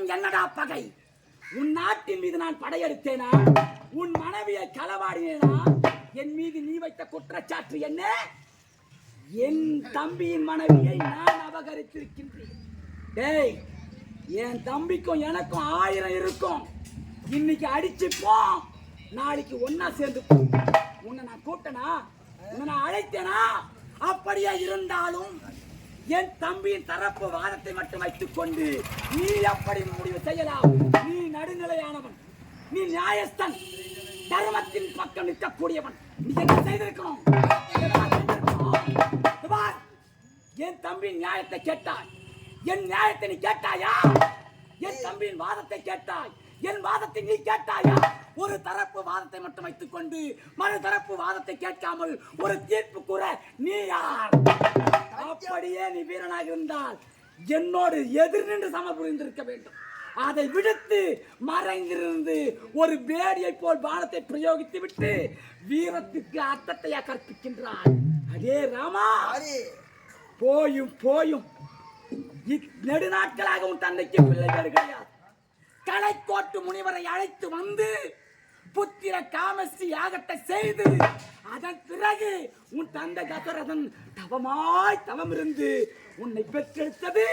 உனக்கும் என்னடா பகை? உன் நாட்டின் மீது நான் படையெடுத்தேனா? உன் மனைவியை களவாடினேனா? என் மீது நீ வைத்த குற்றச்சாட்டு என்ன? என் தம்பியின் மனைவியை நான் அபகரித்திருக்கின்றேன். டேய், என் தம்பிக்கும் எனக்கும் 1000 இருக்கும். இன்னைக்கு அடிச்சுப்போம், நாளைக்கு ஒன்னா சேர்ந்து. உன்னை நான் கூப்பிட்டனா? உன்னை நான் அழைத்தேனா? அப்படியே இருந்தாலும் என் தம்பியின் தரப்பு வாதத்தை மட்டும் வைத்துக் கொண்டு நீ எப்படி முடிவு செய்யலாம்? நீ நடுநிலையானவன், நீ நியாயஸ்தன், தர்மத்தின் பக்கம் நிற்கக்கூடியவன். நீ என்ன செய்திருக்கணும்? என் தம்பியின் நியாயத்தை கேட்டாய், என் நியாயத்தை நீ கேட்டாயா? என் தம்பியின் வாதத்தை கேட்டாய், என் வாதத்தை நீ கேட்டாயா? ஒரு தரப்பு வாதத்தை மட்டும் வைத்துக் கொண்டு மறு தரப்பு வாதத்தை கேட்காமல் ஒரு தீர்ப்பு கூற நீ யார்? அப்படியே நீ வீரனாக இருந்தால் என்னோடு எதிர் நின்று சம புரிந்திருக்க வேண்டும். அதை விடுத்து மறைந்திருந்து ஒரு வேடியை போல் பானத்தை பிரயோகித்து விட்டு வீரத்துக்கு அர்த்தத்தையா கற்பிக்கின்றார். அதே ராமா, போயும் போயும் நெடுநாட்களாக உன் தந்தைக்கு பிள்ளைகள் கிடையாது. கலைக்கோட்டு முனிவரை அழைத்து வந்து புத்திர காமஸ்ரீ யாகத்தை செய்து அதன் பிறகு உன் தந்தை தசரதன் தவமாய் தவம் இருந்து உன்னை பெற்றெடுத்தது.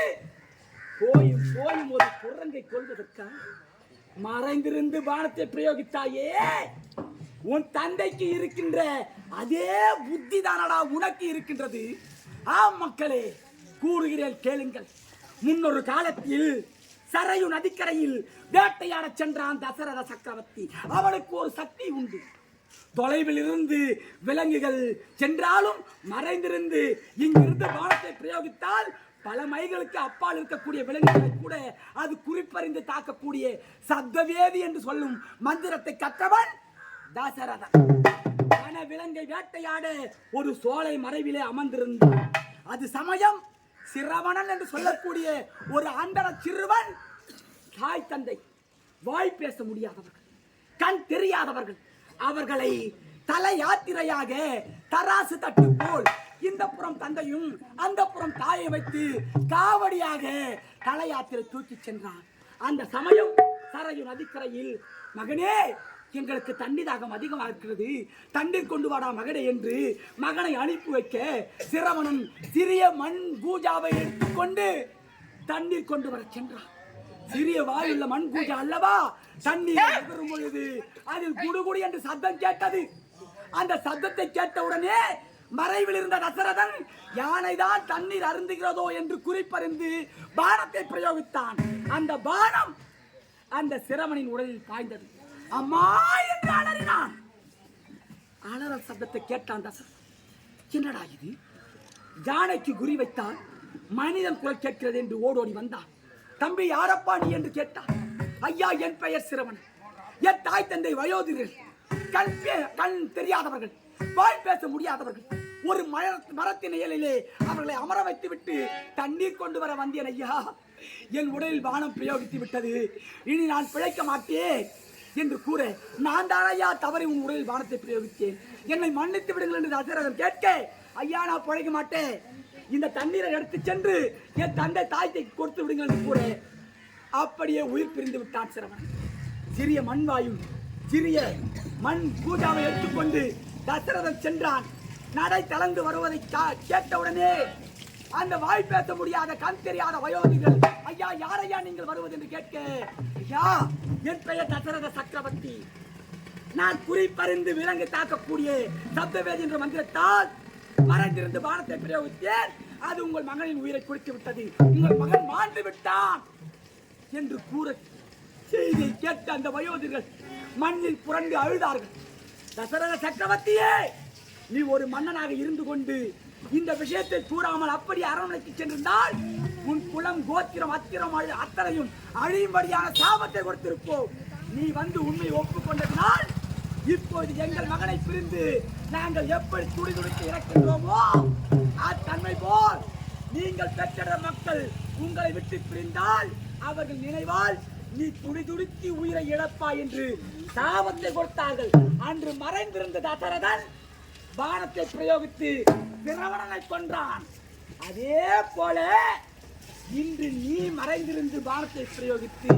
போயும் போயும் ஒரு குரங்கை கொள்வதற்கா மறைந்திருந்து பானத்தை பிரயோகித்தாயே? உன் தந்தைக்கு இருக்கின்ற அதே புத்தி தானடா உனக்கு இருக்கின்றது. ஆம் மக்களே, கூறுகிறேன் கேளுங்கள். முன்னொரு காலத்தில் சரையு நதிக்கரையில் வேட்டையாட சென்றான் தசரத சக்கரவர்த்தி. அவனுக்கு ஒரு சக்தி உண்டு. தொலைவில் இருந்து விலங்குகள் சென்றாலும் மறைந்திருந்து இங்கிருந்து பானத்தை பிரயோகித்தால் பல மைல்களுக்கு அப்பால் இருக்கக்கூடிய விலங்குகளை கூட அது குறிப்பறிந்து தாக்கக்கூடிய சப்தவேதி என்று சொல்லும் மந்திரத்தை கற்றவன் தசரதன். வன விலங்கை வேட்டையாட ஒரு சோலை மறைவிலே அமர்ந்திருந்தான். அது சமயம் சிரவணன் என்று சொல்லக்கூடிய ஒரு அண்டர சிறுவன். தாய் தந்தை வாய் பேச முடியாதவர்கள், கண் தெரியாதவர்கள், அவர்களை தலை யாத்திரையாக தராசு தட்டு போல் இந்த புறம் தந்தையும் அந்த புறம் தாயை வைத்து காவடியாக தலை யாத்திரை தூக்கி சென்றான். அந்த சமயம் சரையு நதிக்கரையில், மகனே, எங்களுக்கு தண்ணி தாகம் அதிகமாக இருக்கிறது, தண்ணீர் கொண்டு வாடா மகனே என்று மகனை அனுப்பி வைக்க சிரவணன் சிறிய மண் பூஜாவை எடுத்துக்கொண்டு தண்ணீர் கொண்டு வர சென்றான். சிறிய வாயுள்ள மண் பூஜா அல்லவா? தண்ணீர் எதிரும் பொழுது அதில் குடுகுடு என்று சத்தம் கேட்டது. அந்த சத்தத்தை கேட்டவுடனே மறைவில் இருந்த தசரதன் யானை தான் தண்ணீர் அருந்துகிறதோ என்று குறிப்பறிந்து பானத்தை பிரயோகித்தான். அந்த பானம் அந்த சிரவணின் உடலில் பாய்ந்தது. அம்மா என்று அலறினான். அலறல் சப்தத்தை கேட்டான் தசரதன். என்னடா இது? யானைக்கு குறி வைத்தான், மனிதன் குரல் கேட்கிறது என்று ஓடோடி வந்தான். தம்பி, யாரப்பா நீ என்று கேட்டான். ஐயா, என் பெயர் சிரவணன். என் தாய் தந்தை வயோதிகர்கள், கண் தெரியாதவர்கள், வாய் பேச முடியாதவர்கள். ஒரு மரத்தின் இயலிலே அவர்களை அமர வைத்து விட்டு தண்ணீர் கொண்டு வர வந்தேன் ஐயா. என் உடலில் பானம் பிரயோகித்து விட்டது, இனி நான் பிழைக்க மாட்டேன் என்று கூற, நான் தான் ஐயா தவறி உன் உடலில் பானத்தை பிரயோகித்தேன், என்னை மன்னித்து விடுங்கள் என்று தசரதன் கேட்க, ஐயா நான் பிழைக்க மாட்டேன், இந்த தண்ணீரை எடுத்து சென்று என் தந்தை தாய்த்தை கொடுத்து விடுங்கள் என்று கூற, அப்படியே உயிர் பிரிந்து விட்டான் சிரவணன். சிறிய மண் வாயு, சிறிய மண் பூஜாவை எடுத்துக்கொண்டு தசரதன் சென்றான். நடை தளர்ந்து வருவதை கேட்டவுடனே அந்த வாய் பேச முடியாத கண் தெரியாத வயோதிகள், ஐயா யாரையா நீங்கள் வருவது என்று கேட்க, ஐயா என் பெயர் தசரத சக்கரவர்த்தி, நான் குறிப்பறிந்து விலங்கு தாக்கக்கூடிய சப்தவேதி என்ற மந்திரத்தால் மறைந்திருந்து பானத்தை பிரயோகித்தேன். அது உங்கள் மகனின் உயிரை குடித்து விட்டது, உங்கள் மகன் மாண்டு விட்டான் என்று கூற செய்தியை கேட்ட அந்த வயோதிகள் மண்ணில் புரண்டு அழுதார்கள். தசரத சக்கரவர்த்தியே, நீ ஒரு மன்னனாக இருந்து கொண்டு இந்த விஷயத்தை கூறாமல் அப்படி அரண்மனைக்கு சென்றிருந்தால் உன் குலம், கோத்திரம், அத்திரம் அத்தனையும் அழியும்படியான சாபத்தை கொடுத்திருப்போம். நீ வந்து உண்மை ஒப்புக்கொண்டதினால் இப்போது எங்கள் மகனை பிரிந்து நாங்கள் எப்படி துடிதுடித்து இறக்கின்றோமோ அத்தன்மை போல் நீங்கள் பெற்ற மக்கள் உங்களை விட்டு பிரிந்தால் அவர்கள் நினைவால் நீ துடிதுடித்து உயிரை இழப்பாய் என்று சாபத்தை கொடுத்தார்கள். அன்று மறைந்திருந்த தசரதன் பானத்தை பிரயோகித்து சிரவணனை கொன்றான். அதே போல இன்று நீ மறைந்திருந்து பானத்தை பிரயோகித்து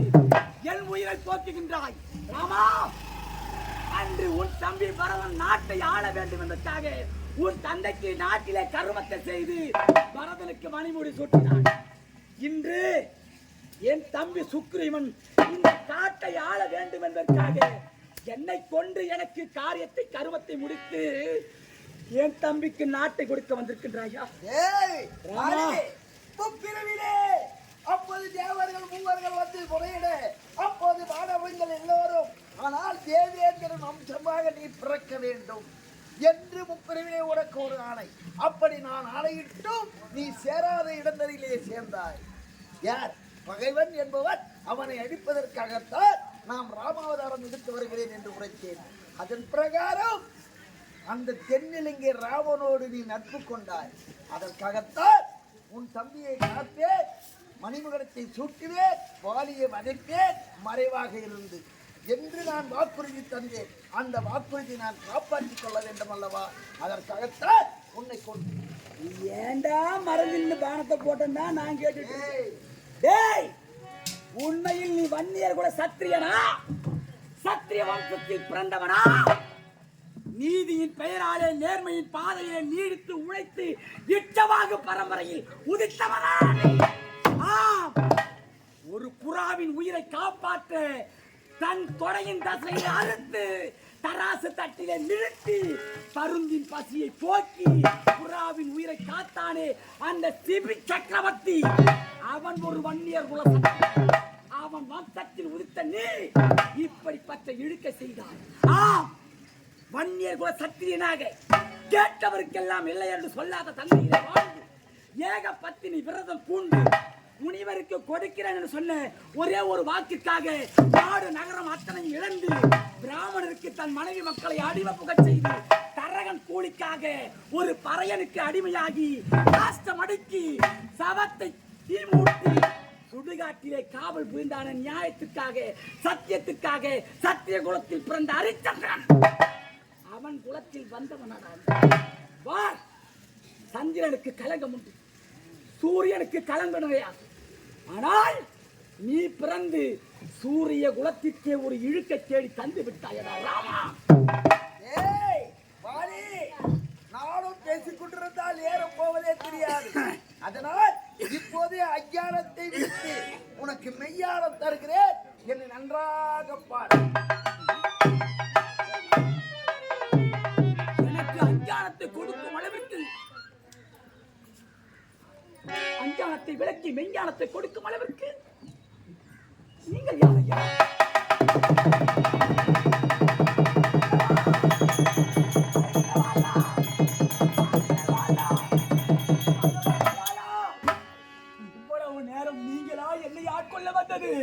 என் உயிரை போக்குகின்றாய் ராமா. அன்று உன் தம்பி பரதன் நாட்டை ஆள வேண்டும் என்பதற்காக உன் தந்தைக்கு நாட்டிலே கருமத்தை செய்து பரதனுக்கு மணிமுடி சூட்டினான். இன்று என் தம்பி சுக்ரீவன் இந்த காட்டை ஆள வேண்டும் என்பதற்காக என்னை கொண்டு எனக்கு காரியத்தை கருமத்தை முடித்து என் தம்பிக்கு நாட்டை கொடுக்க வந்திருக்கின்றாயா? அப்போது தேவர்கள் மூவர்கள் வந்து முறையிட அப்போது மாணவர்கள் எல்லோரும் ஆனால் தேவேந்திரன் அம்சமாக நீ பிறக்க வேண்டும் என்று முப்பிரிவிலே உனக்கு ஒரு ஆணை. அப்படி நான் ஆணையிட்டும் நீ சேராத இடங்களிலே சேர்ந்தாய். யார் பகைவன் என்பவன் அவனை அடிப்பதற்காகத்தான் நாம் ராமாவதாரம் எடுத்து வருகிறேன் என்று உரைத்தேன். அதன் பிரகாரம் அந்த தென்னிலங்கை ராவனோடு நீ நட்பு கொண்டாய். அதற்காகத்தான் உன் தம்பியை காப்பேன், மணிமகுடத்தை சூட்டுவேன், வாலியை வதைப்பேன் மறைவாக இருந்து என்று நான் வாக்குறுதி தந்தேன். அந்த வாக்குறுதி நான் காப்பாற்றிக் கொள்ள வேண்டும் அல்லவா? அதற்காகத்தான் உன்னை கொண்டு. ஏண்டா மரணில் பானத்தை போட்டா நான் கேட்டுட்டேன். டேய், உண்மையில் நீ வன்னியர் கூட சத்திரியனா? சத்திரிய வம்சத்தில் பிறந்தவனா? நீதியின் பெயராலே நேர்மையின் பாதையை நீடித்து உழைத்து இட்டவாக பரம்பரையில் உதித்தவனா? ஒரு புறாவின் உயிரை காப்பாற்ற தன் தொடையின் தசையை அறுத்து தராசு தட்டிலே நிறுத்தி பருந்தின் பசியை போக்கி புறாவின் உயிரை காத்தானே அந்த சிபி சக்கரவர்த்தி, அவன் ஒரு வன்னியர் குல அவன் வம்சத்தில் உதித்த நீ இப்படிப்பட்ட இழுக்க செய்தான். வன்னியர் குல சத்திரியனாக கேட்டவருக்கெல்லாம் இல்லை என்று சொல்லாத தந்தையிலே வாழ்ந்து ஏக பத்தினி விரதம் பூண்டு முனிவருக்கு கொடுக்கிறேன் என்று சொன்ன ஒரே ஒரு வாக்கிற்காக நாடு நகரம் அத்தனை இழந்து பிராமணருக்கு தன் மனைவி மக்களை அடிமை புகச் செய்து தரகன் கூலிக்காக ஒரு பறையனுக்கு அடிமையாகி காஷ்டம் அடுக்கி சவத்தை தீமூட்டி சுடுகாட்டிலே காவல் புரிந்தான நியாயத்துக்காக சத்தியத்துக்காக சத்திய குலத்தில் பிறந்த ஹரிச்சந்திரன் அவன் குலத்தில் வந்தவனான். சந்திரனுக்கு கலங்கம் உண்டு, சூரியனுக்கு கலங்கம் கிடையாது. ஆனால் நீ பிறந்து சூரிய குலத்திற்கே ஒரு இழுக்க தேடி தந்து விட்டாயடா ராமா. நானும் பேசிக் கொண்டிருந்தால் ஏறும் போவதே தெரியாது. அதனால் இப்போதே அஞ்ஞானத்தை விட்டு உனக்கு மெய்யானம் தருகிறேன். என்னை நன்றாக பாடு. எனக்கு அஞ்ஞானத்தை கொடுக்கும் அளவிற்கு, அஞ்ஞானத்தை விளக்கி மெஞ்ஞானத்தை கொடுக்கும் அளவிற்கு நீங்கள் யாரையா? இவ்வளவு நேரம் நீங்களா என்னை ஆட்கொள்ள வந்தது?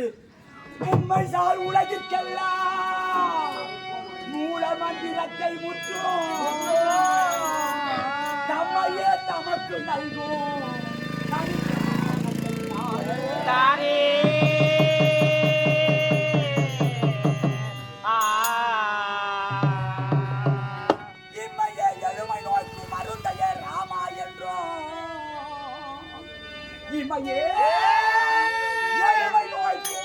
உண்மை சார் உலகிற்கெல்லாம் மூல மந்திரத்தை முற்றும் தம்மையே தமக்கு நல்கும் இம்மையே எழுமை நோய்க்கு மருந்தையே ராமா என்றோம். இம்மையே எழுமை நோய்க்கு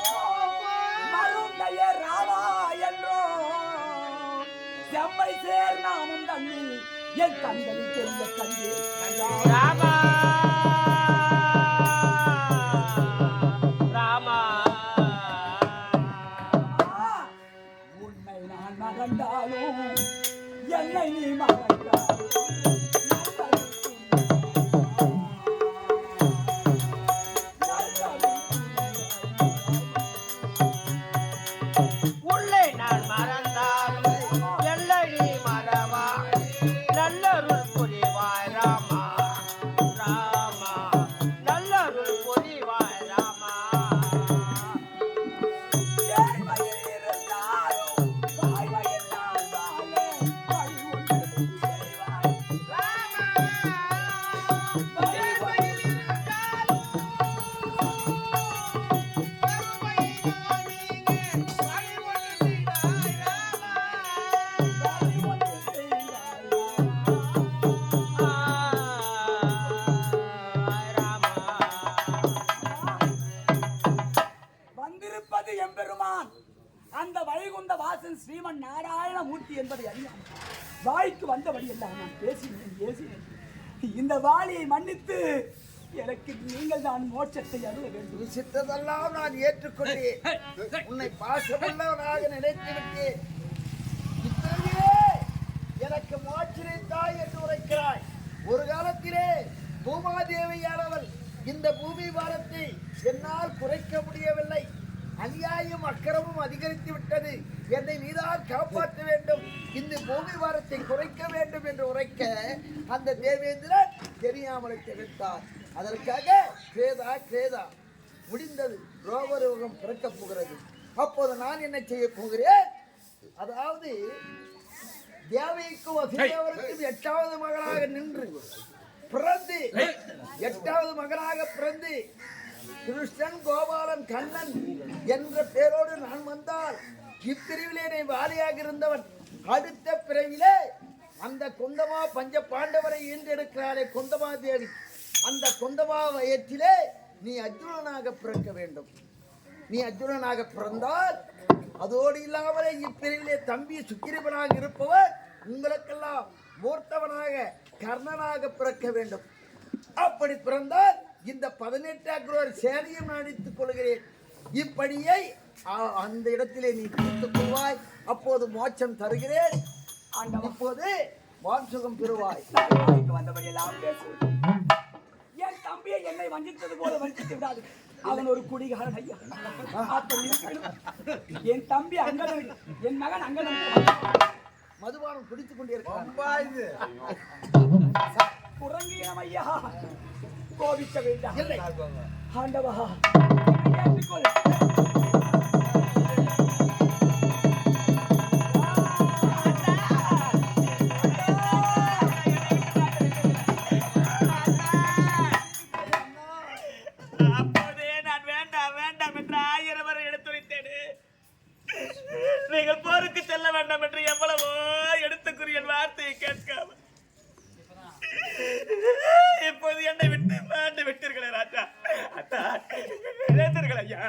மருந்தையே ராமா என்றோம். செம்மை சேர் நாமும் தண்ணி என் கண்களில் தெரிய கண்டு ராமா மறந்தாலும் என்னை நீ மறந்தாலும் உள்ளே நான் மறந்தாலும் எல்லை நீ மறவா. நல்லருள் புரிவாய் ராமா ராமா, நல்லருள் புரிவாய் ராமா. இருந்தாலும் என்பது எம்பெருமான். அந்த வைகுந்த வாசன் ஸ்ரீமன் நாராயண மூர்த்தி என்பதை அறியாமல் வாய்க்கு வந்தபடி எல்லாம் நான் பேசினேன். இந்த வாளியை மன்னித்து எனக்கு நீங்கள் தான் மோட்சத்தை அருள வேண்டும். நீ சித்ததெல்லாம் நான் ஏற்றுக்கொண்டேன். உன்னை பாசமல்லவனாக நினைத்து விட்டேன். இத்தனையே எனக்கு மோட்சத்தை தாய் என்று உரைக்கிறாய். ஒரு காலத்திலே பூமாதேவியானவள் இந்த பூமி பாரத்தை என்னால் குறைக்க முடியவில்லை. அநியாயம் அக்கிரமும் அதிகரித்து விட்டது. என்னை நீதான் காப்பாற்ற வேண்டும். இந்த பூமி பாரத்தை குறைக்க வேண்டும் என்று உரைக்க அந்த தேவேந்திரன் தெரியாமலை தெரிவித்தார். அதற்காக கிரேதா முடிந்தது. ரோமரோகம் பிறக்கப் போகிறது. அப்போது நான் என்ன செய்ய போகிறேன்? அதாவது தேவைக்கும் வசுதேவருக்கும் 8வது மகளாக நின்று பிறந்து 8வது மகனாக பிறந்து கிருஷ்ணன் கோபாலன் கண்ணன் என்ற பெயரோடு நான் வந்தால் இப்பிரிவிலே வாலியாக இருந்தவன் அடுத்த பிறவிலே அந்த குந்தமா பஞ்ச பாண்டவரை ஈன்றெடுக்கிறாரே குந்தமா தேவி, அந்த குந்தமா வயற்றிலே நீ அர்ஜுனனாக பிறக்க வேண்டும். நீ அர்ஜுனனாக பிறந்தால் அதோடு இல்லாமலே இப்பிரிவிலே தம்பி சுக்கிரவனாக இருப்பவர் உங்களுக்கெல்லாம் மூர்த்தவனாக கர்ணனாக பிறக்க வேண்டும். அப்படி பிறந்தால் இந்த 18 அக்ரோர் சேனையும் நான் அடித்துக் கொள்கிறேன். இப்படியை அந்த இடத்திலே நீ கொடுத்துக் கொள்வாய். அப்போது மோட்சம் தருகிறேன். இப்போது வான்சுகம் பெறுவாய். வந்தபடி எல்லாம் பேசுவது என் தம்பியை என்னை வஞ்சித்தது போல வஞ்சித்து விடாது. அவன் ஒரு குடிகாரன் ஐயா. என் தம்பி அங்கதன், என் மகன் அங்கதன் மதுபானம் குடித்துக் கொண்டிருக்கிறான். குரங்கியம் ஐயா, கோபிக்க வேண்டாம். இல்லை ஆண்டவா, ஏற்றுக்கொள். நீங்கள் போருக்கு செல்ல வேண்டாம் என்று எவ்வளவோ எடுத்துக்குரிய வார்த்தையை கேட்காம இப்போது என்னை விட்டு மாண்டு விட்டீர்களே ராஜா. அத்தா இளைஞர்கள் ஐயா,